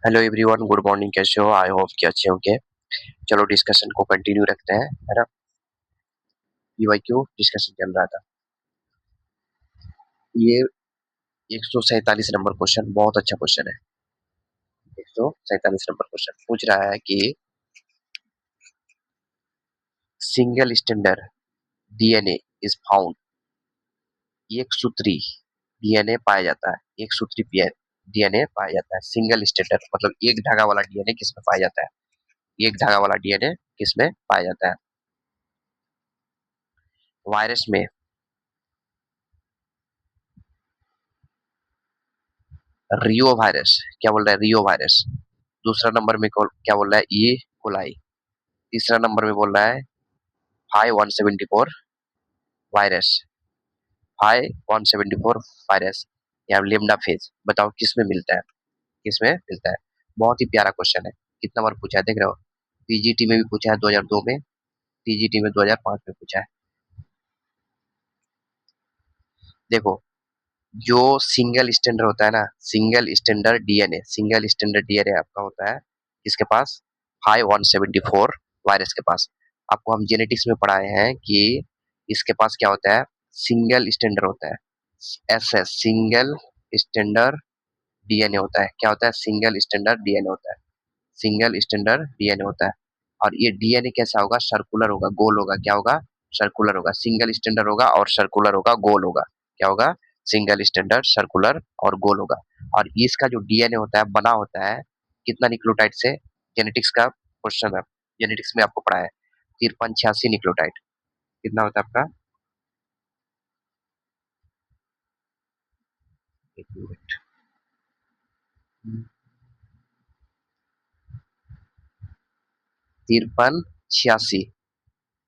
Hello everyone, good morning. कैसे हो? I hope कि अच्छे होंगे। चलो डिस्कशन को कंटिन्यू रखते हैं, है ना। पीवाईक्यू डिस्कशन चल रहा था। ये 147 नंबर क्वेश्चन बहुत अच्छा क्वेश्चन है। 147 नंबर क्वेश्चन पूछ रहा है कि single standard DNA is found. एक सूत्री डीएनए पाया जाता है। एक सूत्री डीएनए पाया जाता है। सिंगल स्टैंडर्ड मतलब एक धागा वाला डीएनए किसमें पाया जाता है? एक धागा वाला डीएनए किसमें पाया जाता है? वायरस में। रियो वायरस। क्या बोल रहा है? रियो वायरस। दूसरा नंबर में क्या बोल रहा है? E coli. तीसरा नंबर में बोल रहा है 5174 वायरस। 5174 वायरस या लेमडा फेज। बताओ किस में मिलता है? किस में मिलता है? बहुत ही प्यारा क्वेश्चन है। कितना बार पूछा है देख रहे हो। पीजीटी में भी पूछा है 2002 में, टीजीटी में 2005 में पूछा है। देखो, जो सिंगल स्टैंडर्ड होता है ना, सिंगल स्टैंडर्ड डीएनए आपका होता है किसके पास? 5174 वायरस के पास। आपको हम जेनेटिक्स में पढ़ाए हैं कि इसके पास क्या होता है? सिंगल स्टैंडर्ड होता है। एसएस सिंगल स्टैंडर्ड डीएनए होता है। क्या होता है? सिंगल स्टैंडर्ड डीएनए होता है। सिंगल स्टैंडर्ड डीएनए होता है। और ये डीएनए कैसा होगा? सर्कुलर होगा, गोल होगा। क्या होगा? सर्कुलर होगा। सिंगल स्टैंडर्ड होगा और सर्कुलर होगा, गोल होगा। क्या होगा? सिंगल स्टैंडर्ड, सर्कुलर और गोल होगा। और इसका जो डीएनए होता है बना होता है कितना न्यूक्लियोटाइड से? जेनेटिक्स का क्वेश्चन है। जेनेटिक्स में आपको पढ़ा है 5386 न्यूक्लियोटाइड। कितना होता है आपका? एक मिनट। 5386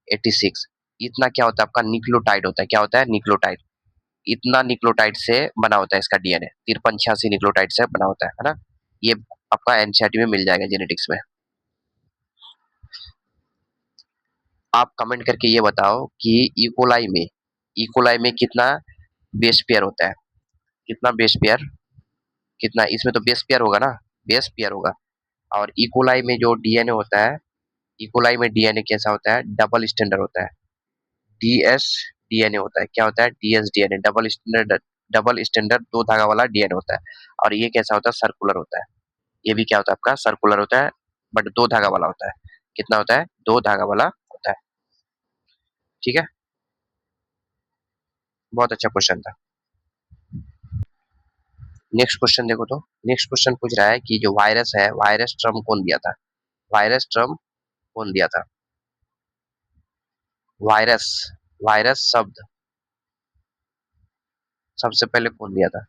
86। इतना क्या होता है आपका? न्यूक्लियोटाइड होता है। क्या होता है? न्यूक्लियोटाइड। इतना न्यूक्लियोटाइड से बना होता है इसका डीएनए। 5386 न्यूक्लियोटाइड से बना होता है ना। ये आपका एनसीईआरटी में मिल जाएगा जेनेटिक्स में। आप कमेंट करके ये बताओ कि इकोलाई में कितना बेस पेयर होता है? कितना बेस पेयर? कितना? इसमें तो बेस पेयर होगा ना। बेस पेयर होगा। और इकोलाई में जो डीएनए होता है, इकोलाई में डीएनए कैसा होता है? डबल स्टैंडर्ड होता है। डीएस डीएनए होता है। क्या होता है? DS DNA double standard. Double standard दो धागा वाला डीएनए होता है। और ये कैसा होता है? सर्कुलर होता है। ये भी क्या होता है आपका? सर्कुलर होता है, बट दो धागा वाला होता है। कितना होता है? दो धागा वाला होता है। ठीक है। बहुत अच्छा क्वेश्चन था। नेक्स्ट क्वेश्चन देखो तो। नेक्स्ट क्वेश्चन पूछ रहा है कि जो वायरस है, वायरस टर्म कौन दिया था? वायरस टर्म कौन दिया था? वायरस वायरस शब्द सबसे पहले कौन दिया था?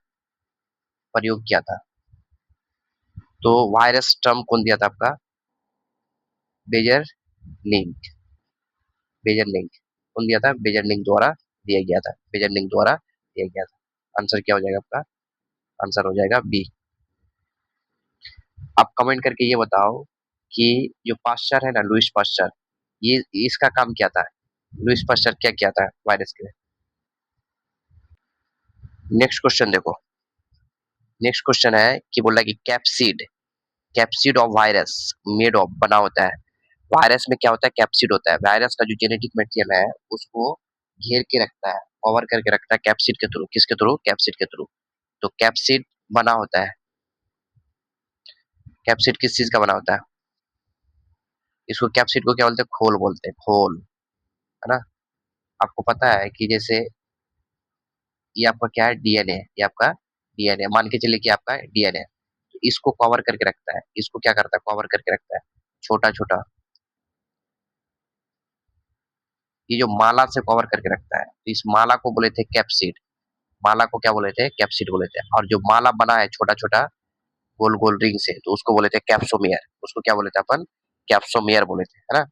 प्रयोग किया था? तो वायरस टर्म कौन दिया था आपका? Badger link. बेजर लिंक कौन दिया था? बेजर लिंक द्वारा दिया गया था। बेजर लिंक द्वारा दिया गया था। आंसर क्या हो जाएगा आपका? आंसर हो जाएगा बी। आप कमेंट करके ये बताओ कि जो पास्चर है ना, लुइस पास्चर, ये इसका काम क्या था? लुइस पास्चर क्या किया था वायरस के लिए? नेक्स्ट क्वेश्चन देखो। नेक्स्ट क्वेश्चन है कि बोला कि capsid capsid of virus made of बना होता है। वायरस में क्या होता है? कैप्सिड होता है। वायरस का जो जेनेटिक मटेरियल है उसको घेर के रखता है, कवर करके रखता है कैप्सिड के थ्रू। किसके थ्रू? कैप्सिड के थ्रू। तो कैप्सिड बना होता है। कैप्सिड किस चीज का बना होता है? इसको कैप्सिड को क्या बोलते हैं? खोल बोलते हैं, खोल। है ना। आपको पता है कि जैसे ये आपका क्या है? डीएनए। ये आपका डीएनए मान के चलिए कि आपका डीएनए। तो इसको कवर करके रखता है। इसको क्या करता है? कवर करके रखता है छोटा छोटा। ये जो माला से कवर करके रखता है, तो इस माला को बोले थे कैप्सिड। माला को क्या बोले थे? कैप्सिड बोले थे। और जो माला बना है छोटा छोटा गोल गोल रिंग से, तो उसको बोले थे कैप्सोमियर। उसको क्या बोले थे अपन? कैप्सोमियर बोले थे, है ना।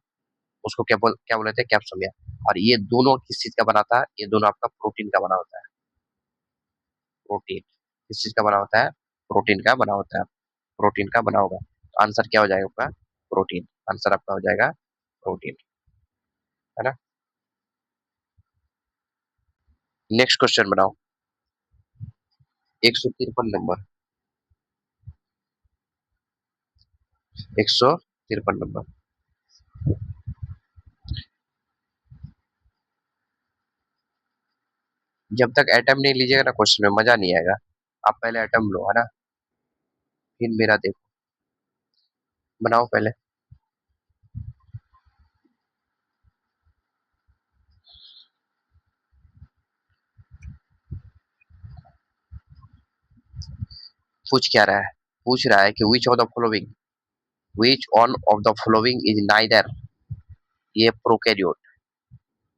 उसको क्या बोले थे? कैप्सोमियर। और ये दोनों किस चीज का बना था? ये दोनों आपका प्रोटीन का बना होता है। प्रोटीन किस चीज का बना होता है? प्रोटीन का बना होता है। प्रोटीन का बना होगा। तो आंसर क्या हो जाएगा आपका? प्रोटीन। आंसर आपका हो जाएगा प्रोटीन। है ना। नेक्स्ट क्वेश्चन बनाओ। 153 नंबर। 153 नंबर। जब तक एटम नहीं लीजिएगा ना क्वेश्चन में मजा नहीं आएगा। आप पहले एटम लो, है ना, फिर मेरा देखो, बनाओ पहले। पूछ क्या रहा है? पूछ रहा है कि which one of the following is neither ये प्रोकैरियोट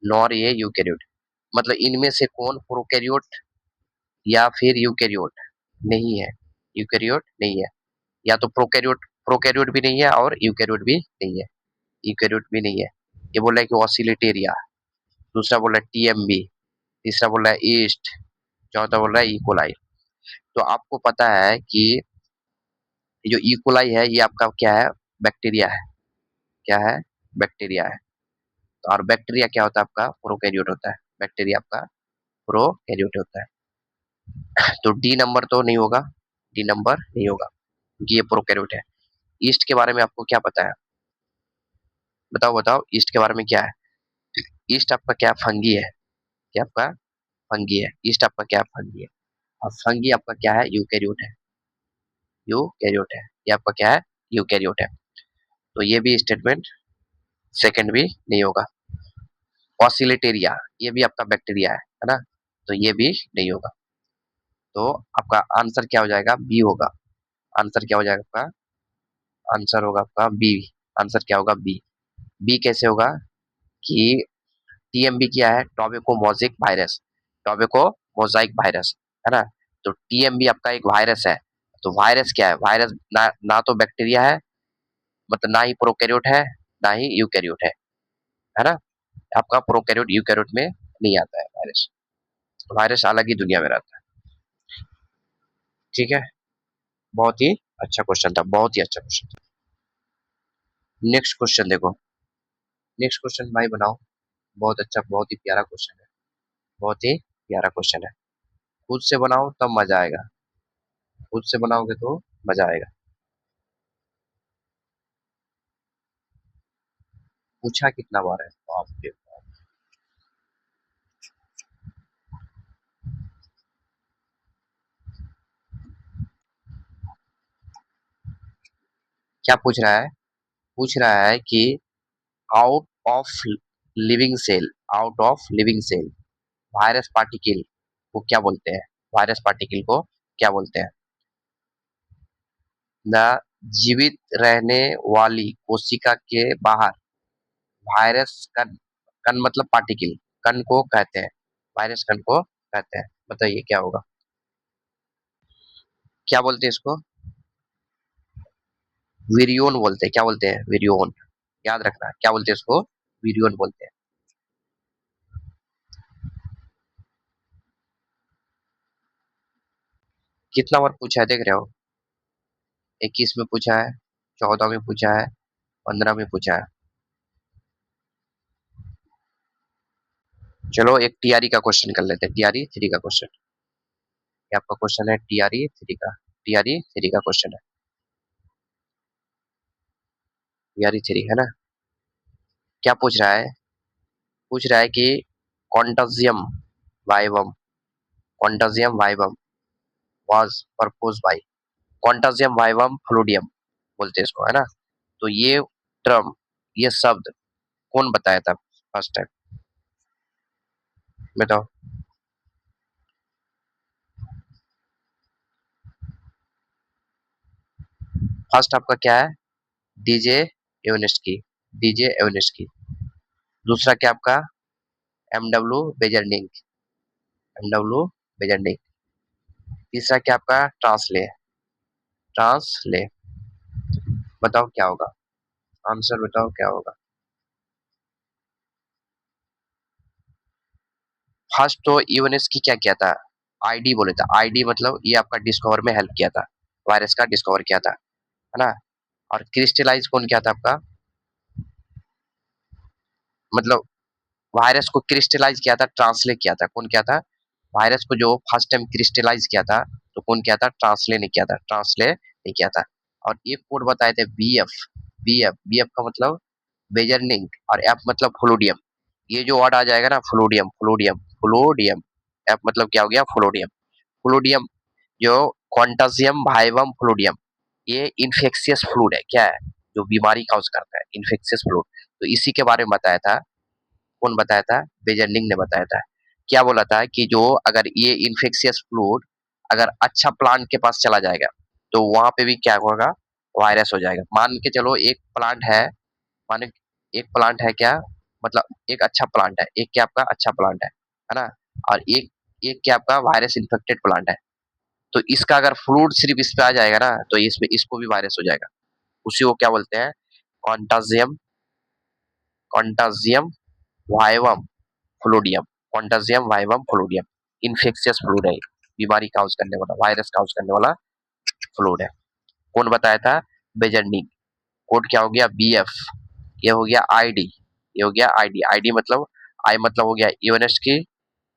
नॉर ये यूकैरियोट। मतलब इनमें से कौन प्रोकैरियोट या फिर यूकैरियोट नहीं है? यूकैरियोट नहीं है, या तो प्रोकैरियोट प्रोकैरियोट भी नहीं है और यूकैरियोट भी नहीं है। यूकैरियोट भी नहीं है। ये बोल रहा है कि ऑसिलेटेरिया, दूसरा बोल रहा है टीएमबी, तीसरा बोल रहा है ईस्ट, चौथा बोल रहा है इकोलाई। तो आपको पता है कि ये जो इकोलाई है ये आपका क्या है? बैक्टीरिया है। क्या है? बैक्टीरिया है। तो और बैक्टीरिया क्या होता है? आपका प्रोकैरियोट होता है। बैक्टीरिया आपका प्रोकैरियोट होता है। तो डी नंबर तो नहीं होगा, डी नंबर नहीं होगा क्योंकि ये प्रोकैरियोट है। ईस्ट के बारे में आपको क्या पता है? बताओ बताओ, ईस्ट के बारे में क्या है? ईस्ट आपका क्या फंगी है? क्या आपका फंगी है? ईस्ट आपका क्या फंगी है? और फंगी आपका क्या है? यूकैरियोट है। यूकैरियोट है। ये आपका क्या है? यूकैरियोट है। तो ये भी स्टेटमेंट सेकंड भी नहीं होगा। ऑसिलेटेरिया ये भी आपका बैक्टीरिया है ना? तो ये भी नहीं होगा। तो आपका आंसर क्या हो जाएगा? बी होगा। आंसर क्या हो जाएगा आपका? आंसर होगा आपका बी। आंसर क्या होगा? बी। बी कैसे होगा कि टीएमबी क्या है? Tobacco mosaic virus. Tobacco mosaic virus, है ना? तो टीएमबी आपका एक वायरस है। तो वायरस क्या है? वायरस ना ना तो बैक्टीरिया है, मतलब ना ही प्रोकैरियोट है, ना ही यूकैरियोट है ना? आपका प्रोकैरियोट यूकैरियोट में नहीं आता है वायरस। वायरस अलग ही दुनिया में रहता है। ठीक है? बहुत ही अच्छा क्वेश्चन था, बहुत ही अच्छा क्वेश्चन था। नेक्स्ट क्वेश्चन देखो। नेक्स्ट क्वेश्चन भाई बनाओ। बहुत अच्छा, बहुत ही प्यारा क्वेश्चन है। बहुत ही प्यारा क्वेश्चन है। खुद से बनाओ तब मजा आएगा। खुद से बनाओगे तो मजा आएगा। पूछा कितना बार है? बाप रे बाप। क्या पूछ रहा है? पूछ रहा है कि out of living cell, out of living cell virus particle को क्या बोलते हैं? वायरस पार्टिकल को क्या बोलते हैं? न जीवित रहने वाली कोशिका के बाहर वायरस कण, कण मतलब पार्टिकल, कण को कहते हैं, वायरस कण को कहते हैं। बताइए क्या होगा? क्या बोलते हैं इसको? विरियोन बोलते हैं। क्या बोलते हैं? विरियोन। याद रखना क्या बोलते हैं इसको? विरियोन बोलते हैं। कितना बार पूछा है देख रहे हो? 21 में पूछा है, 14 में पूछा है, 15 में पूछा है। चलो एक टीआरई का क्वेश्चन कर लेते हैं। टीआरई 3 का क्वेश्चन। ये आपका क्वेश्चन है टीआरई 3 का। टीआरई 3 का क्वेश्चन है। टीआरई 3 है ना? क्या पूछ रहा है? पूछ रहा है कि contagium vivum, contagium vivum was propose by, contagium vivum fluidum बोलते हैं इसको, है ना? तो ये टर्म, ये शब्द कौन बताया था फर्स्ट टाइम? बताओ। फर्स्ट आपका क्या है? DJ Ivanovsky, DJ Ivanovsky. दूसरा क्या आपका? MW Beijerinck, MW Beijerinck. तीसरा क्या आपका? ट्रांसले, ट्रांसले। बताओ क्या होगा? आंसर बताओ क्या होगा? फर्स्ट तो यूएनएस की क्या किया था? आईडी बोले था। आईडी मतलब ये आपका डिस्कवर में हेल्प किया था, वायरस का डिस्कवर किया था, है ना? और क्रिस्टलाइज कौन किया था आपका? मतलब वायरस को क्रिस्टलाइज किया था, ट्रांसलेट किया था, कौन किया था? वायरस को जो फर्स्ट टाइम क्रिस्टलाइज किया था तो कौन किया था? ट्रांसलेट नहीं किया था, ट्रांसलेट नहीं किया था। और एक कोड बताए थे बीएफ, बी एफ का मतलब बेजरनिंग और एफ मतलब फ्लूडियम। ये जो वर्ड आ जाएगा ना, फ्लूडियम फ्लूडियम फ्लूडियम, एफ मतलब क्या हो गया, फ्लूडियम। फ्लूडियम जो क्वांटासियम वाइवम फ्लूडियम, ये इन्फेक्शियस फ्लूड है, क्या है, जो बीमारी काउज करता है, इन्फेक्शियस फ्लूड। तो इसी के बारे में बताया था, कौन बताया था, बेजरनिंग ने बताया था। क्या बोला था कि जो अगर ये इन्फेक्शियस फ्लूड अगर अच्छा प्लांट के पास चला जाएगा तो वहां पे भी क्या होगा, वायरस हो जाएगा। मान के चलो एक प्लांट है, माने एक प्लांट है क्या, मतलब एक अच्छा प्लांट है, एक क्या आपका अच्छा प्लांट है ना, और एक एक क्या आपका वायरस इन्फेक्टेड प्लांट है। तो इसका अगर फ्लूड सिर्फ इस पे आ जाएगा ना तो इसमें इसको भी वायरस हो जाएगा। उसी को क्या बोलते हैं, contagium, contagium vivum fluidum, contagium vivum fluidum. Infectious fluid है, बीमारी काउज करने वाला, वायरस काउज करने वाला फ्लूड है। कौन बताया था, बेजर्निक। कोड क्या हो गया, बी एफ, ये हो गया आई डी, ये हो गया आई डी। आई डी मतलब, आई मतलब हो गया यूएनएस की,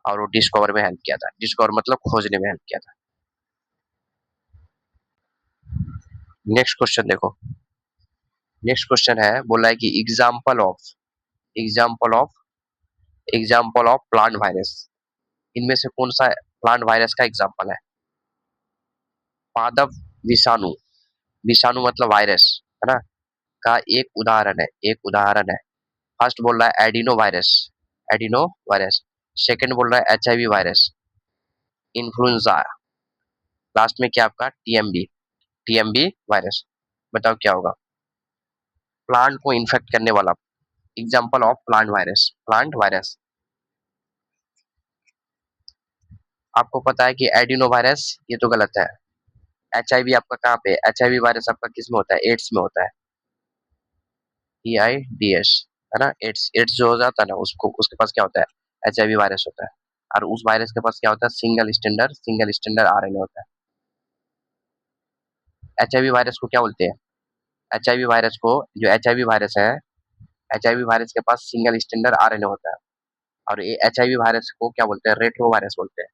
और वो डिस्कवर में हेल्प किया था, डिस्कवर मतलब खोजने में हेल्प किया था। नेक्स्ट क्वेश्चन देखो, नेक्स्ट क्वेश्चन है, बोला है कि एग्जाम्पल ऑफ प्लांट वायरस, इनमें से कौन सा प्लांट वायरस का एग्जाम्पल है। पादप विषाणु, विषाणु मतलब वायरस है ना, का एक उदाहरण है, एक उदाहरण है। फर्स्ट बोल रहा है adeno virus, adeno virus. Second बोल रहा है एचआईवी वायरस, इन्फ्लुएंजा। लास्ट में क्या आपका टीएमबी, टीएमबी वायरस। बताओ क्या होगा, प्लांट को इन्फेक्ट करने वाला example of plant virus, plant virus. आपको पता है कि एडिनो वायरस, ये तो गलत है। एचआईवी आपका कहाँ पे, एचआईवी वायरस आपका किस में होता है, एड्स में होता है, EIDS है ना, एड्स, एड्स जो हो जाता है ना उसको, उसके पास क्या होता है, एचआईवी वायरस होता है। और उस वायरस के पास क्या होता है, सिंगल स्टैंडर्ड आरएनए होता है। एचआईवी वायरस को क्या बोलते हैं, एचआईवी वायरस को, जो एचआईवी वायरस है, एचआईवी वायरस के पास सिंगल स्टैंडर्ड आरएनए होता है। और ये एचआईवी वायरस को क्या बोलते हैं, रेट्रो वायरस बोलते हैं।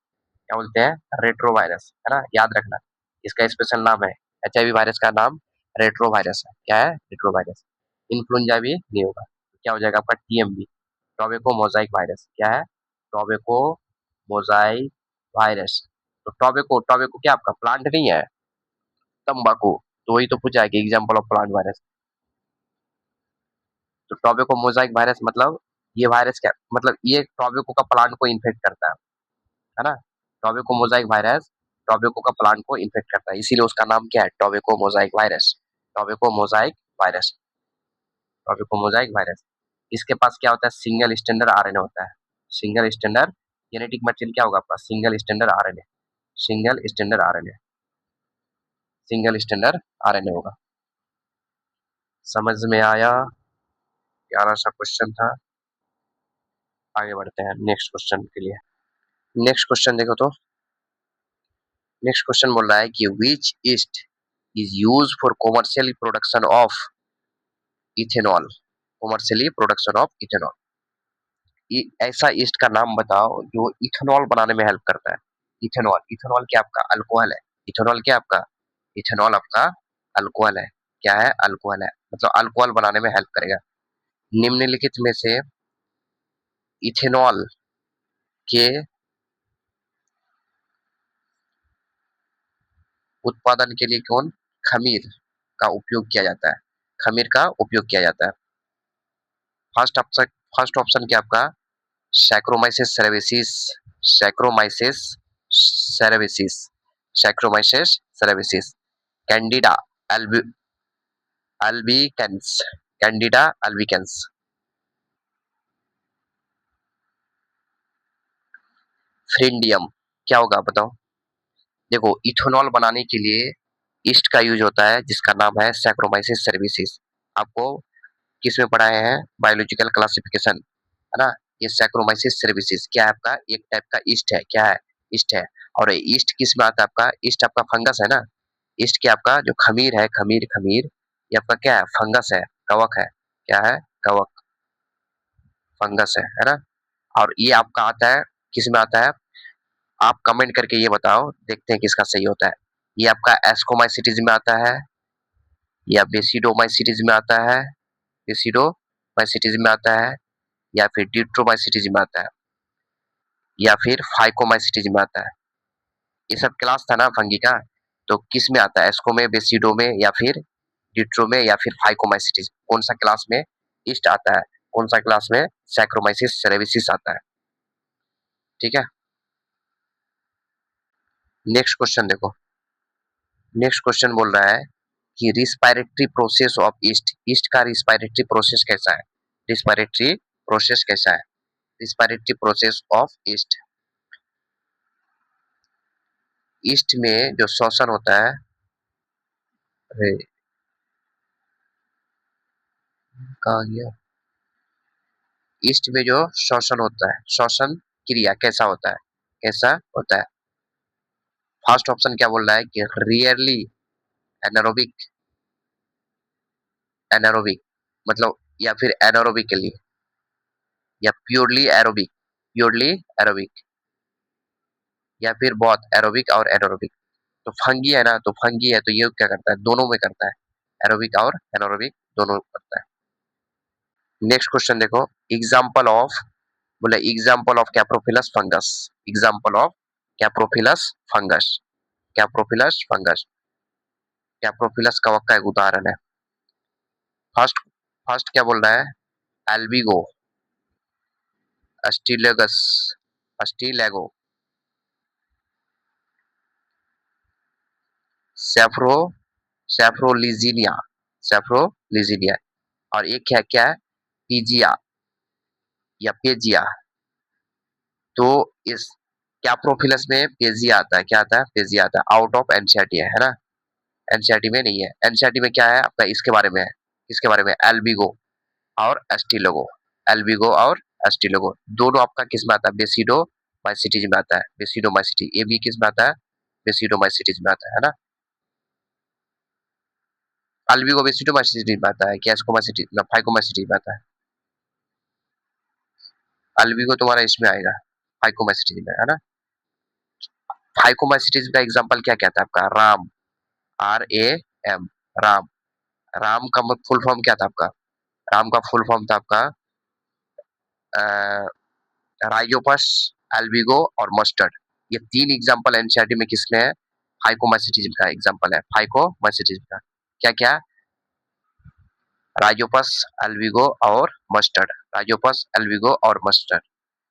क्या बोलते हैं, रेट्रो वायरस है ना, याद रखना, इसका स्पेशल नाम है, एचआईवी वायरस का नाम रेट्रो वायरस है। क्या है, रेट्रो वायरस। इन्फ्लुएंजा भी नहीं होगा, तो क्या हो जाएगा आपका टीएमबी, टोबैको मोजाइक वायरस। क्या है, टोबैको मोजाइक वायरस। तो टोबैको, टोबैको क्या आपका प्लांट नहीं है, तंबाकू। तो वही तो पूछा है कि एग्जाम्पल ऑफ प्लांट वायरस। तो टोबैको मोजाइक वायरस मतलब, ये वायरस क्या मतलब, ये टोबैको का प्लांट को इन्फेक्ट करता है ना। टोबैको मोजाइक वायरस टोबैको का प्लांट को इन्फेक्ट करता है, इसीलिए उसका नाम क्या है, tobacco Mosaic virus, tobacco Mosaic virus, tobacco Mosaic virus. इसके पास क्या होता है, सिंगल स्टैंडर्ड आरएनए होता है, सिंगल स्टैंडर्ड जेनेटिक मटेरियल क्या होगा आपका, single standard RNA, single standard RNA, single standard RNA होगा। समझ में आया, प्यारा सा क्वेश्चन था। आगे बढ़ते हैं नेक्स्ट क्वेश्चन के लिए। नेक्स्ट क्वेश्चन देखो तो, नेक्स्ट क्वेश्चन बोल रहा है कि which yeast is use for commercial production of ethanol, commercially production of ethanol. ऐसा ईस्ट का नाम बताओ जो इथेनॉल बनाने में हेल्प करता है। इथेनॉल, इथेनॉल क्या आपका अल्कोहल है, इथेनॉल क्या आपका, इथेनॉल आपका अल्कोहल है। क्या है, अल्कोहल है, मतलब अल्कोहल बनाने में हेल्प करेगा। निम्नलिखित में से इथेनॉल के उत्पादन के लिए कौन, खमीर का उपयोग किया जाता है, खमीर का उपयोग किया जाता है। फर्स्ट ऑप्शन, फर्स्ट ऑप्शन क्या आपका, Saccharomyces cerevisiae, Saccharomyces cerevisiae, Saccharomyces cerevisiae. Candida albi, albicans, Candida albicans. फ्रिंडियम क्या होगा बताओ। देखो इथेनॉल बनाने के लिए ईस्ट का यूज होता है जिसका नाम है सैक्रोमाइसिस सर्विसेज। आपको किसमें पढ़ाए हैं, बायोलॉजिकल क्लासिफिकेशन है ना। ये सैक्रोमाइसिस सर्विसेज क्या है आपका, एक टाइप का ईस्ट है, क्या है, ईस्ट है। और ईस्ट किस में आता है आपका, ईस्ट आपका फंगस है ना। ईस्ट क्या आपका जो खमीर है, खमीर, खमीर ये आपका क्या है, फंगस है, कवक है। क्या है, कवक, फंगस है ना। और ये आपका आता है, किस में आता है, आप कमेंट करके ये बताओ, देखते हैं किसका सही होता है। ये आपका एस्कोमाइसिटीज में आता है, या बेसिडोमाइसीटीज में आता है, बेसिडोमाइसीटीज में आता है, या फिर डिट्रोमाइसीटीज में आता है, या फिर फाइकोमाइसीटीज में आता है। ये सब क्लास था ना फंगी का, तो किस में आता है? एस्को में, बेसिडो में, या फिर डिट्रो में, या फिर फाइकोमाइसीटीज? कौन सा क्लास में ईस्ट आता है? कौन सा क्लास में सैक्रोमाइसिस सेरेविसिस आता है? ठीक है, नेक्स्ट क्वेश्चन देखो। नेक्स्ट क्वेश्चन बोल रहा है कि respiratory process of east, east का रिस्पायरेटरी प्रोसेस कैसा है? रिस्पायरेटरी प्रोसेस कैसा है? Respiratory process of east, east में जो श्वसन होता है, अरे कहाँ गया, ईस्ट में जो श्वसन होता है, श्वसन क्रिया कैसा होता है? कैसा होता है? फर्स्ट ऑप्शन क्या बोल रहा है कि रियरली एनारोबिक, एनारोबिक मतलब, या फिर एनारोबिकली, या प्योरली एरोबिक, प्योरली एरोबिक, या फिर बहुत एरोबिक और एनारोबिक। तो फंगी है ना, तो फंगी है तो ये क्या करता है? दोनों में करता है, एरोबिक और एनारोबिक दोनों करता है। नेक्स्ट क्वेश्चन देखो, एग्जाम्पल ऑफ, बोले example of coprophilous fungus, example of coprophilous fungus, coprophilous fungus, coprophilous कवक का एक उदाहरण है। फर्स्ट, फर्स्ट क्या बोल रहा है? एल्बिगो, अस्टिलेगस, अस्टिलेगो, सेफ्रो, सेफ्रोलिजिनिया, सेफ्रोलिजिनिया, और एक है क्या है? पीजिया या पेजिया। तो इस कैप्रोफिलस में पेजिया आता है, क्या आता है? पेजिया आता है, आउट ऑफ एनसीईआरटी है ना, एनसीईआरटी में नहीं है। एनसीईआरटी में क्या है आपका? इसके बारे में है, इसके बारे में एल्बिगो और एस्टिलोगो, एल्बिगो और एस्टिलोगो दोनों आपका किस में आता है? बेसिडो माइसिटीज में आता है, बेसिडो माइसिटी, ये भी किस में आता है? बेसिडो माइसिटीज में आता है ना। अल्बिगो बेसिडो माइसिटीज में आता है, कैस्कोमाइसिटी ना फाइकोमाइसिटीज में आता है? अल्बिगो तुम्हारा इसमें आएगा, फाइकोमाइसिटीज में, है ना। फाइकोमाइसिटीज का एग्जांपल क्या कहता है आपका? Ram, R A M, Ram, Ram का फुल फॉर्म क्या था आपका? राम का फुल फॉर्म था आपका राइजोपस, एल्बिगो और मस्टर्ड। ये तीन एग्जांपल एनसीईआरटी में किसमें है? फाइकोमाइसिटीज का एग्जांपल है, फाइकोमाइसिटीज का। क्या क्या? राइजोपस, एल्बिगो और मस्टर्ड, राइजोपस, एल्बिगो और मस्टर्ड।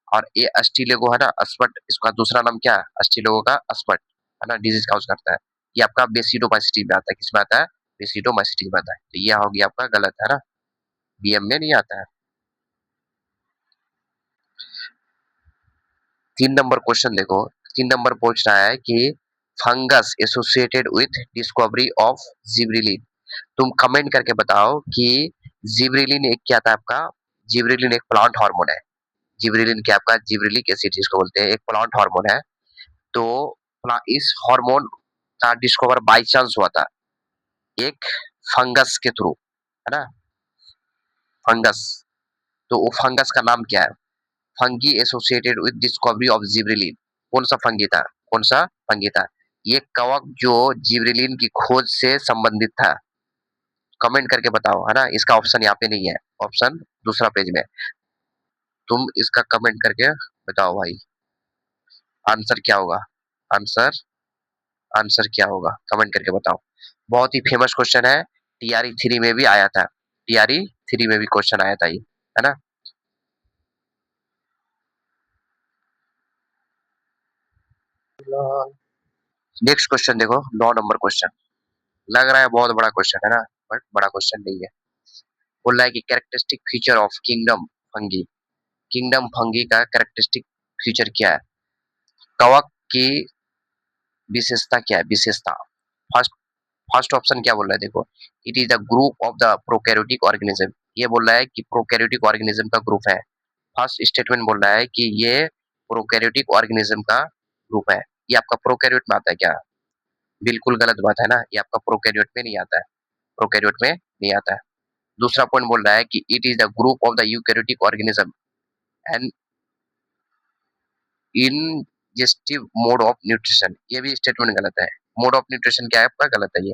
और ये अस्टिलेगो है ना, अस्पट, इसका दूसरा नाम क्या है? अस्टिलेगो का अस्पट, है ना, डिजीज काउज करता है। ये आपका बेसिडोमाइसिटी में आता है, किसमें आता है? बेसिडोमाइसिटी में आता है। तो ये हो गया आपका गलत, है ना, बीएम में नहीं आता है। 3 नंबर क्वेश्चन देखो, 3 नंबर पूछ रहा है कि fungus associated with discovery of gibberellin. तुम कमेंट करके बताओ कि जिब्रेलिन एक क्या था आपका? जिब्रेलिन एक प्लांट हार्मोन है। जिब्रेलिन क्या आपका? जिब्रेलिक एसिड जिसको बोलते हैं, एक प्लांट हार्मोन है। तो इस हार्मोन का डिस्कवर बाय चांस हुआ था एक फंगस के थ्रू, है ना, फंगस। तो वो फंगस का नाम क्या है? Fungi associated with discovery of gibberellin. कौन सा फंगी था? कौन सा फंगी था? ये कवक जो जिब्रेलिन की खोज से संबंधित था। कमेंट करके बताओ, है ना, इसका ऑप्शन यहाँ पे नहीं है, ऑप्शन दूसरा पेज में। तुम इसका कमेंट करके बताओ भाई, आंसर क्या होगा? आंसर, आंसर क्या होगा? कमेंट करके बताओ। बहुत ही फेमस क्वेश्चन है, टीआरई 3 में भी आया था, टीआरई 3 में भी क्वेश्चन आया था ये, है ना। नेक्स्ट क्वेश्चन देखो, 9 नंबर क्वेश्चन। लग रहा है बहुत बड़ा क्वेश्चन है ना, बट बड़ा क्वेश्चन नहीं है। बोल रहा है कि characteristic feature of kingdom fungi, kingdom fungi का कैरेक्टरिस्टिक फीचर क्या है? कवक की विशेषता क्या है? विशेषता, फर्स्ट, फर्स्ट ऑप्शन क्या बोल रहा है देखो, it is the group of the prokaryotic organism. ये बोल रहा है कि प्रोकैरियोटिक ऑर्गेनिज्म का ग्रुप है। फर्स्ट स्टेटमेंट बोल रहा है कि ये प्रोकैरियोटिक ऑर्गेनिज्म का ग्रुप है। ये आपका प्रोकैरियोट में आता है क्या? बिल्कुल गलत बात है ना, ये आपका प्रोकैरियोट में नहीं आता है, प्रोकैरियोट में नहीं आता है। दूसरा पॉइंट बोल रहा है कि it is the group of the eukaryotic organism and ingestive mode of nutrition. ये भी स्टेटमेंट गलत है। मोड ऑफ न्यूट्रिशन क्या है आपका? गलत है ये।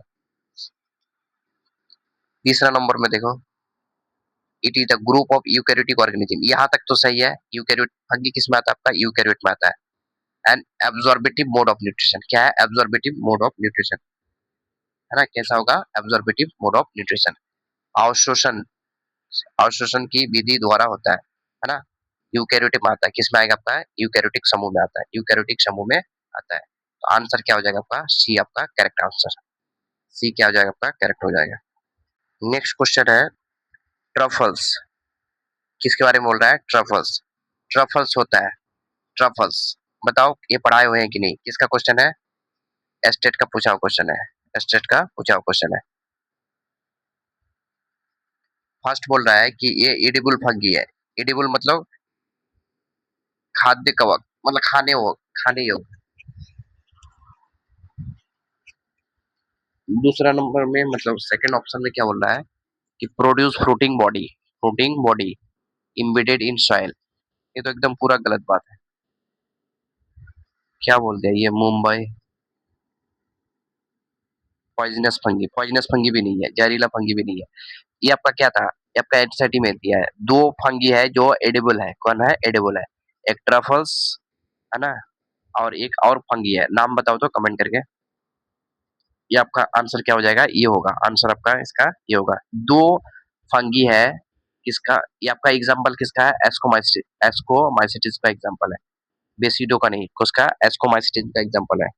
तीसरा नंबर में देखो, it is the group of eukaryotic organism. यहाँ तक तो सही है। यूकैरियोट फंगी किस में आता है आपका? यूकैरियोट में आता है। एंड एब्जॉर्बेटिव मोड ऑफ न्यूट्रिशन, क्या है? एब्जॉर्बेटिव मोड ऑफ न्यूट्रिशन, है ना? कैसा होगा? एब्जॉर्बेटिव मोड ऑफ न्यूट्रिशन। अवशोषण, अवशोषण की विधि द्वारा होता है ना? यूकैरियोटिक में आता है। किस में आएगा आपका? यूकैरियोटिक समूह में आता है। यूकैरियोटिक समूह में आता है। तो आंसर क्या हो जाएगा आपका? सी आपका करेक्ट आंसर। सी क्या हो जाएगा आपका? करेक्ट हो जाएगा। नेक्स्ट क्वेश्चन है ट्रफल्स। किसके बारे में बोल रहा है? ट्रफल्स। ट्रफल्स होता है, ट्रफल्स। बताओ ये पढ़ाए हुए हैं कि नहीं? किसका क्वेश्चन है? एस्टेट का पूछा हुआ क्वेश्चन है। एस्टेट का पूछा हुआ क्वेश्चन है। फर्स्ट बोल रहा है कि ये एडिबल फंगी है। एडिबल मतलब खाद्य कवक, मतलब खाने योग्य। दूसरा नंबर में मतलब सेकंड ऑप्शन में क्या बोल रहा है कि produce fruiting body embedded in soil. ये तो एकदम पूरा गलत बात है। क्या बोल दिया? ये मुंबई पॉइजनस फंगी भी नहीं है, जहरीला फंगी भी नहीं है। ये आपका क्या था? ये आपका एनसीईआरटी में दिया है। दो फंगी है जो एडिबल है। कौन है? एडिबल है। एक ट्रफल्स, है ना? और एक और फंगी है, नाम बताओ तो कमेंट करके। ये आपका आंसर क्या हो जाएगा? ये होगा आंसर आपका, इसका ये होगा। दो फंगी है। किसका? ये आपका एग्जांपल किसका है? एस्कोमाइसिटिस का एग्जांपल है, बेसिडो का नहीं। किसका? एस्कोमाइसिटिस का एग्जांपल है।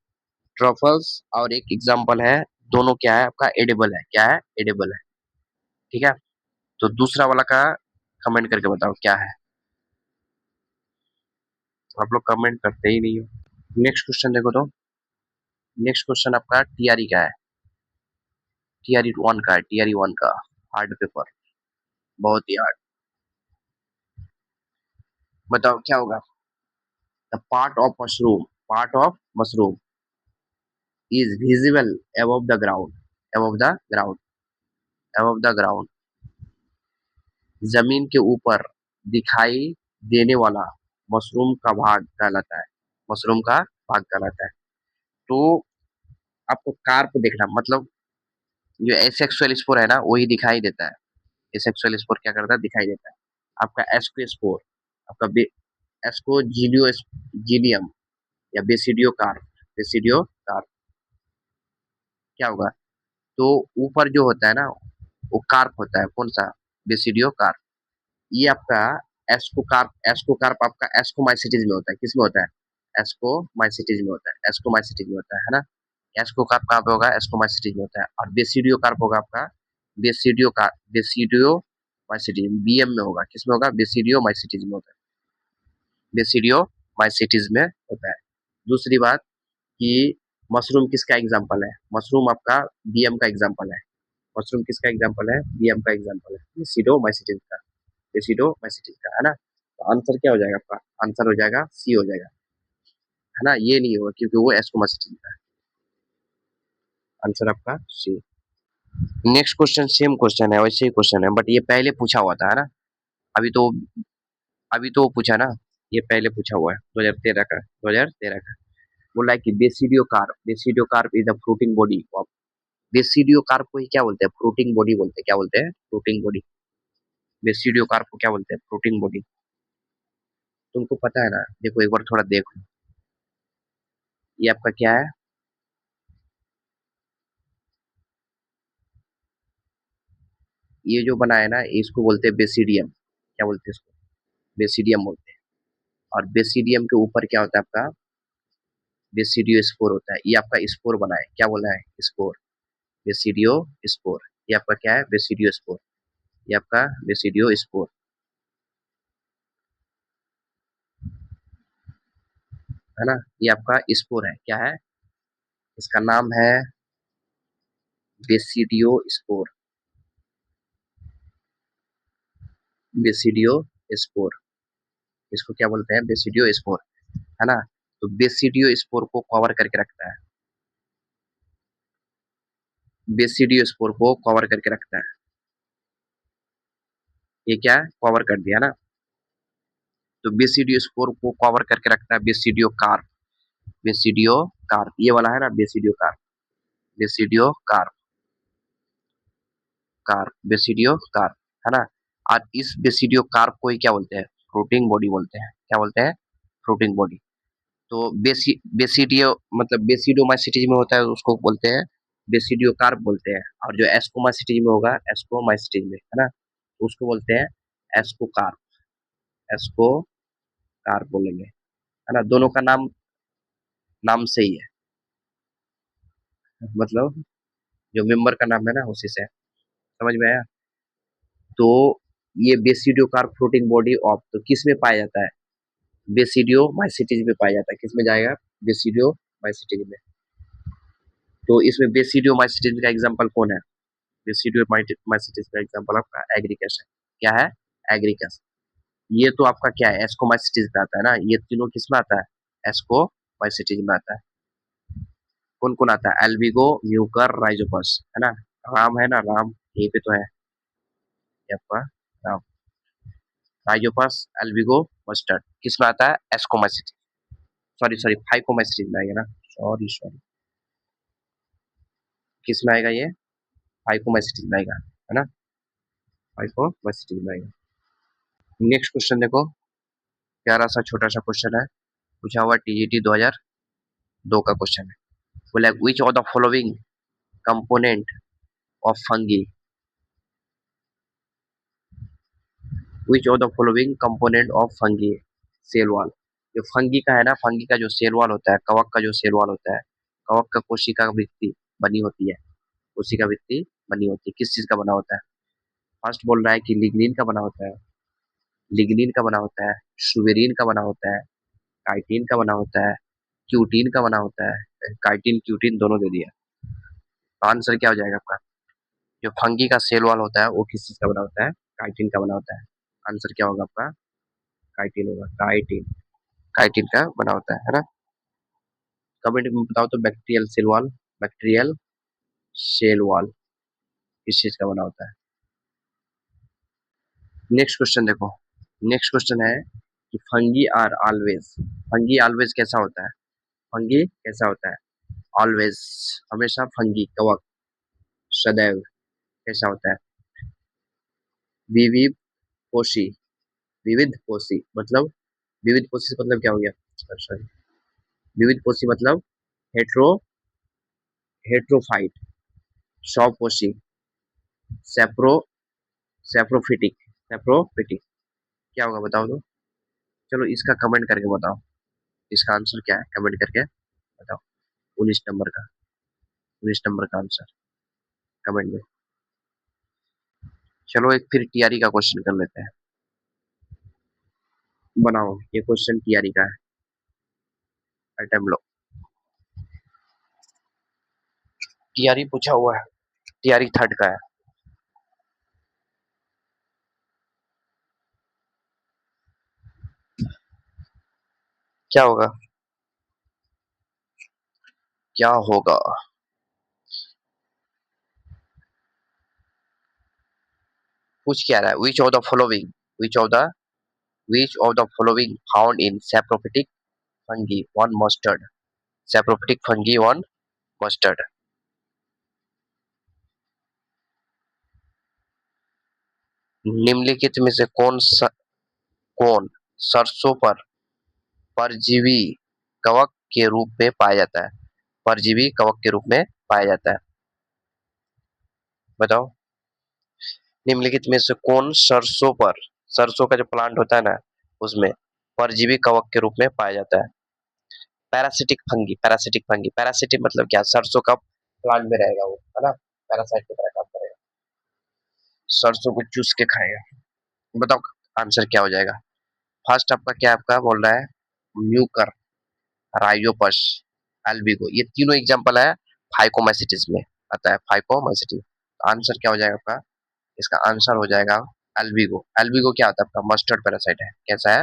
ट्रफल्स और एक एग्जांपल है। दोनों क्या है आपका? एडिबल है। क्या है? एडिबल है। ठीक है। तो दूसरा वाला का कमेंट करके बताओ क्या है। आप लोग कमेंट करते ही नहीं हो। नेक्स्ट क्वेश्चन देखो तो। नेक्स्ट क्वेश्चन आपका टीआरई का है। टीआरई वन का है। टीआरई वन का हार्ड पेपर, बहुत ही हार्ड। बताओ क्या होगा? The part of mushroom is visible above the ground, above the ground, above the ground. जमीन के ऊपर दिखाई देने वाला मशरूम का भाग कहलाता है। मशरूम का भाग कहलाता है। तो आपको कार्प देखना, मतलब जो एसेक्सुअल स्पोर है ना, वही दिखाई देता है। एसेक्सुअल स्पोर क्या करता है? दिखाई देता है। आपका एस्कोस्पोर, आपका एस्कोजीलियम या बेसिडियो कार्प क्या होगा? तो ऊपर जो होता है ना, वो कार्प होता है। कौन सा? Basidio carp. ये आपका एस्कोकार्प आपका एस्कोमाइसिटीज में होता है। किस में होता है? एस्कोमाइसिटीज में होता है। एस्कोमाइसिटीज में होता है ना? एस्कोकार्प कहाँ पे होगा? एस्कोमाइसिटीज में होता है। और बेसिडियो कार्प होगा आपका बेसिडियो माइसिटीज, बीएम में होगा। किस में होगा? बेसिडियो माइसिटीज में होता है। बेसिडियो माइसिटीज में होता है। दूसरी बात कि मशरूम किसका एग्जाम्पल है? मशरूम आपका बीएम का एग्जाम्पल है। मशरूम किसका एग्जाम्पल है? बीएम का एग्जाम्पल है, बेसिडोमाइसिटीज का। बेसिडोमाइसिटीज का, है ना? तो आंसर क्या हो जाएगा आपका? आंसर हो जाएगा सी हो जाएगा, है ना? ये नहीं होगा क्योंकि वो एस्कोमाइसिटीज का है। आंसर आपका सी। नेक्स्ट क्वेश्चन सेम क्वेश्चन है, वैसे ही क्वेश्चन है, बट ये पहले पूछा हुआ था, है ना? अभी तो अभी तो पूछा ना, ये पहले पूछा हुआ है 2013 का। 2013 का बोला है कि basidio carp is the fruiting body of. Basidio carp को ही क्या बोलते हैं? फ्रूटिंग बॉडी बोलते हैं। क्या बोलते हैं? Fruiting body. बेसिडियो कार्प को क्या बोलते हैं? Fruiting body. तुमको पता है ना? देखो एक बार थोड़ा देखो। ये आपका क्या है? ये जो बना है ना, इसको बोलते हैं बेसिडियम। क्या बोलते हैं इसको? बेसिडियम बोलते हैं। और बेसिडियम के ऊपर क्या होता है आपका? बेसिडियो स्पोर होता है। ये आपका स्पोर बना है। क्या बोला है? स्पोर। Basidio spore. ये आपका क्या है? Basidio spore. ये आपका बेसिडियो स्पोर, है ना? ये आपका स्पोर है। क्या है? इसका नाम है बेसिडियो स्पोर। बेसिडियो स्पोर, इसको क्या बोलते हैं? बेसिडियो स्पोर, है ना? तो बेसिडियो स्पोर को कवर करके रखता है। बेसिडियो स्पोर को कवर करके रखता है। ये क्या है? कवर कर दिया ना? तो बेसिडियो स्पोर को कवर करके रखता है बेसिडियो कार्प। बेसिडियो कार्प ये वाला है ना, basidio carp. Basidio carp, carp, basidio carp, है ना। और इस बेसिडियो कार्प को ही क्या बोलते हैं, फ्रूटिंग बॉडी बोलते हैं। क्या बोलते हैं, फ्रूटिंग बॉडी। तो बेसिडियो मतलब बेसिडोमाइसिटीज में होता है उसको बोलते हैं बेसिडियो कार्प बोलते हैं, और जो एस्कोमाइसिटीज में होगा एस्कोमाइसिटीज में, है ना, तो उसको बोलते हैं एस्को कार्प, एस्को कार्प बोलेंगे, है ना। दोनों का नाम नाम से ही है, मतलब जो मेंबर का नाम है ना उसी से, समझ में आया। तो ये basidio carp floating body of तो किस में पाया जाता है, बेसिडियो माइसिटीज में पाया जाता है। किस में जाएगा, बेसिडियो माइसिटीज में। तो इसमें बेसिडियो माइसिटीज का एग्जांपल कौन है, बेसिडियो माइसिटीज का एग्जांपल आपका एग्रीकस है। क्या है, एग्रीकस। ये तो आपका क्या है, एस्कोमाइसिटीज में आता है ना, ये तीनों किस में आता है, एस्कोमाइसिटीज में आता है। कौन कौन आता है, एल्बिगो, म्यूकर, राइजोपस, है ना। राम है ना, राम यहीं पे तो है ये आपका राम, राइजोपस, एल्बिगो, मस्टर्ड किस में आता है, एस्कोमाइसिटीज, सॉरी सॉरी फाइकोमाइसिटीज में आएगा ना, सॉरी सॉरी, किस में आएगा ये, फाइकोमाइसिटीज में आएगा, है ना, फाइकोमाइसिटीज में आएगा। नेक्स्ट क्वेश्चन देखो, प्यारा सा छोटा सा क्वेश्चन है, पूछा हुआ टीजीटी 2002 का क्वेश्चन है। बोला which of the following component of fungi, which of the following component of fungi cell wall. जो फंगी का है ना, फंगी का जो सेल वॉल होता है, कवक का जो सेल वॉल होता है, कवक का कोशिका वृत्ति बनी होती है, कोशिका वृत्ति बनी होती है, किस चीज का बना होता है। फर्स्ट बोल रहा है कि लिग्निन का बना होता है, लिग्निन का बना होता है, सुबेरिन का बना होता है, काइटिन का बना होता है, क्यूटीन का बना होता है, काइटिन क्यूटीन दोनों दे दिया। तो आंसर क्या हो जाएगा आपका, जो फंगी का सेल वॉल होता है वो किस चीज का बना होता है, काइटिन का बना होता है। आंसर क्या होगा आपका, काइटिन होगा, काइटिन, काइटिन का बना होता है ना। कमेंट में बताओ तो bacterial cell wall, bacterial cell wall किस चीज का बना होता है। नेक्स्ट क्वेश्चन देखो, नेक्स्ट क्वेश्चन है कि fungi are always, fungi always कैसा होता है, फंगी कैसा होता है, ऑलवेज हमेशा, फंगी कवक सदैव कैसा होता है, विविध पोषी, विविध पोषी मतलब, विविध पोषी मतलब क्या हो गया, सॉरी, विविध पोषी मतलब हेट्रो, हेट्रोफाइट, स्वपोषी, सेप्रो, सेप्रोफिटिक, सेप्रोफिटिक क्या होगा बताओ तो। चलो इसका कमेंट करके बताओ, इसका आंसर क्या है, कमेंट करके बताओ। 19 नंबर का, 19 नंबर का आंसर कमेंट में। चलो एक फिर टीआरई का क्वेश्चन कर लेते हैं, बनाओ ये क्वेश्चन टीआरई का है, अटेम्प्ट लो। टीआरई पूछा हुआ है, टीआरई थर्ड का है। क्या होगा, क्या होगा, पूछ क्या रहा है, विच of the following, which of the, which of the following found in saprophytic fungi one mustard, saprophytic fungi one mustard. निम्नलिखित में से कौन सरसों पर परजीवी कवक के रूप में पाया जाता है, परजीवी कवक के रूप में पाया जाता है, बताओ। निम्नलिखित में से कौन सरसों पर, सरसों का जो प्लांट होता है ना उसमें परजीवी कवक के रूप में पाया जाता है। Parasitic fungi, parasitic fungi, parasitic मतलब क्या, सरसों का प्लांट में रहेगा वो, है ना, पैरासाइट की तरह काम करेगा, सरसों को चूस के खाएगा। बताओ आंसर क्या हो जाएगा। फर्स्ट आपका क्या, आपका बोल रहा है म्यूकर, राइजोपस, एल्बिगो, ये तीनों एग्जांपल है फाइकोमाइसिटिस में आता है, फाइकोमाइसिटिस। आंसर क्या हो जाएगा आपका, इसका आंसर हो जाएगा एल्बिगो। एल्बिगो क्या होता है आपका, मस्टर्ड पैरासाइट है, कैसा है,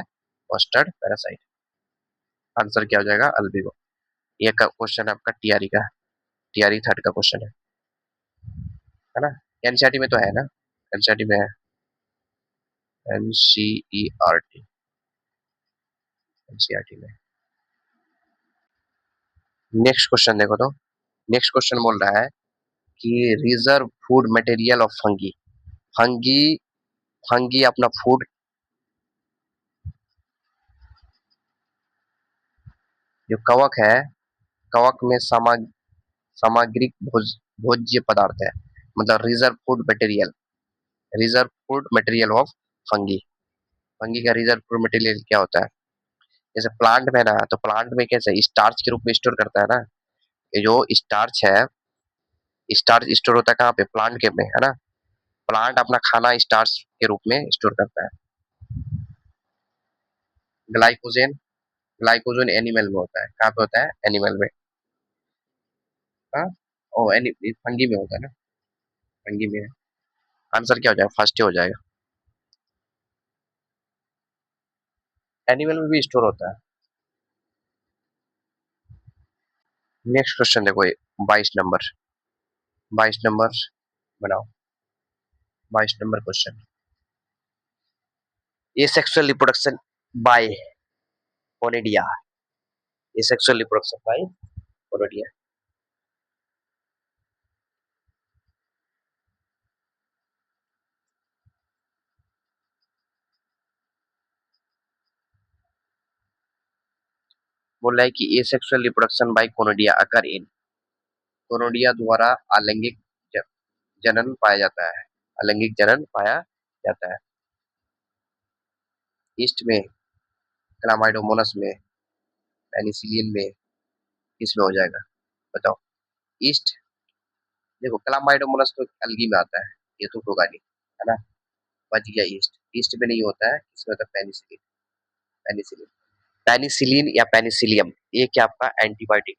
मस्टर्ड पैरासाइट। आंसर क्या हो जाएगा, एल्बिगो। ये का क्वेश्चन है आपका टीआरई का, टीआरई थर्ड का क्वेश्चन है ना। एनसीईआरटी में तो है ना, एनसीईआरटी में है, एनसीईआरटी, एनसीईआरटी में। नेक्स्ट क्वेश्चन देखो तो, नेक्स्ट क्वेश्चन बोल रहा है कि reserve food material of fungi. Fungi fungi अपना फूड, जो कवक है, कवक में सामग्रिक भोज्य पदार्थ है, मतलब reserve food material, reserve food material of fungi. Fungi का रिजर्व फूड मटेरियल क्या होता है? जैसे प्लांट में ना, तो प्लांट में कैसे स्टार्च के रूप में स्टोर करता है ना, ये जो स्टार्च है, स्टार्च स्टोर होता है कहाँ पे? प्लांट के में, है ना। प्लांट अपना खाना स्टार्च के रूप में स्टोर करता है। ग्लाइकोजन, ग्लाइकोजन एनिमल में होता है, कहाँ पे होता है? एनिमल में। हाँ, ओ फंगी में होता है ना, फंगी में है। आंसर क्या हो जाएगा? फर्स्ट ही हो जाएगा। एनिमल में भी स्टोर होता है। नेक्स्ट क्वेश्चन देखो, 22 नंबर, 22 नंबर बनाओ, 22 नंबर क्वेश्चन। ये सेक्सुअल रिप्रोडक्शन बाय कोनिडिया, ये सेक्सुअल रिप्रोडक्शन बाय कोनिडिया। बोल रहा है कि ये sexual reproduction by conidia occur in, conidia द्वारा अलैंगिक ज- जनन पाया जाता है, अलैंगिक जनन पाया जाता है। ईस्ट में, क्लामाइडोमोनास में, पेनिसिलिन में, किसमें हो जाएगा? बताओ। ईस्ट, देखो क्लामाइडोमोनास तो अलगी में आता है, ये तो होगा नहीं, है ना। बच गया ईस्ट, ईस्ट में नहीं होता है, इसमें होता है पेनिसिलिन। पेनिसिलिन, पेनिसिलिन या पेनिसिलियम, ये क्या आपका एंटीबायोटिक